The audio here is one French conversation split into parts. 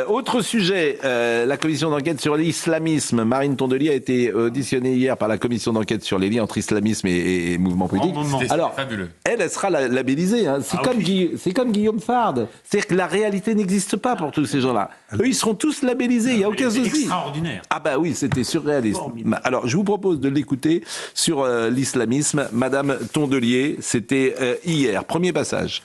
Autre sujet, la commission d'enquête sur l'islamisme. Marine Tondelier a été auditionnée hier par la commission d'enquête sur les liens entre islamisme et mouvement politique. Alors, fabuleux. Elle sera labellisée. Hein. C'est comme Guillaume Farde. C'est-à-dire que la réalité n'existe pas pour tous ces gens-là. Eux, ils seront tous labellisés. Il n'y a aucun souci. Extraordinaire. Ah bah oui, c'était surréaliste. Alors, je vous propose de l'écouter sur l'islamisme. Madame Tondelier, c'était hier. Premier passage.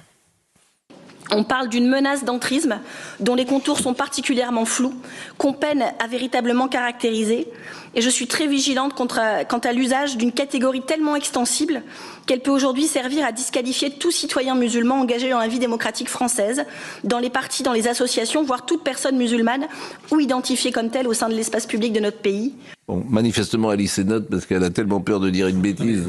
On parle d'une menace d'entrisme dont les contours sont particulièrement flous, qu'on peine à véritablement caractériser. Et je suis très vigilante quant à l'usage d'une catégorie tellement extensible qu'elle peut aujourd'hui servir à disqualifier tout citoyen musulman engagé dans la vie démocratique française, dans les partis, dans les associations, voire toute personne musulmane ou identifiée comme telle au sein de l'espace public de notre pays. Bon, manifestement, elle lit ses notes parce qu'elle a tellement peur de dire une bêtise.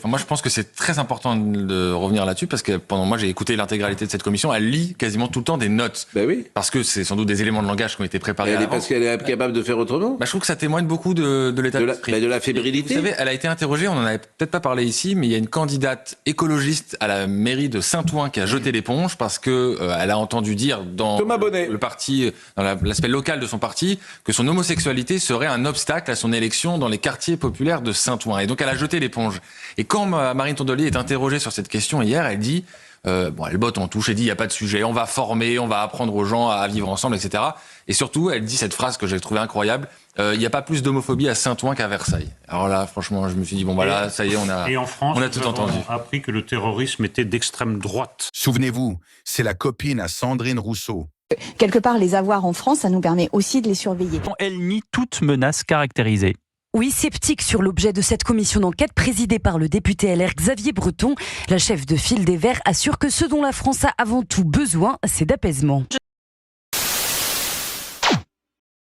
Moi, je pense que c'est très important de revenir là-dessus parce que moi, j'ai écouté l'intégralité de cette commission. Elle lit quasiment tout le temps des notes. Ben oui. Parce que c'est sans doute des éléments de langage qui ont été préparés. Parce qu'elle est incapable de faire autrement. Je trouve que ça témoigne beaucoup de l'état d'esprit. De la fébrilité. Vous savez, elle a été interrogée, on en avait peut-être pas parlé ici, mais il y a une candidate écologiste à la mairie de Saint-Ouen qui a jeté l'éponge parce que elle a entendu dire dans le parti, dans l'aspect local de son parti, que son homosexualité serait un obstacle à son élection dans les quartiers populaires de Saint-Ouen. Et donc elle a jeté l'éponge. Et quand Marine Tondelier est interrogée sur cette question hier, elle dit, elle botte en touche, elle dit il n'y a pas de sujet, on va former, on va apprendre aux gens à vivre ensemble, etc. Et surtout, elle dit cette phrase que j'ai trouvée incroyable, il n'y a pas plus d'homophobie à Saint-Ouen qu'à Versailles. Alors là, franchement, je me suis dit, ça y est, et en France, on a tout entendu. On a appris que le terrorisme était d'extrême droite. Souvenez-vous, c'est la copine à Sandrine Rousseau. Quelque part, les avoir en France, ça nous permet aussi de les surveiller. Elle nie toute menace caractérisée. Oui, sceptique sur l'objet de cette commission d'enquête présidée par le député LR Xavier Breton, la chef de file des Verts assure que ce dont la France a avant tout besoin, c'est d'apaisement.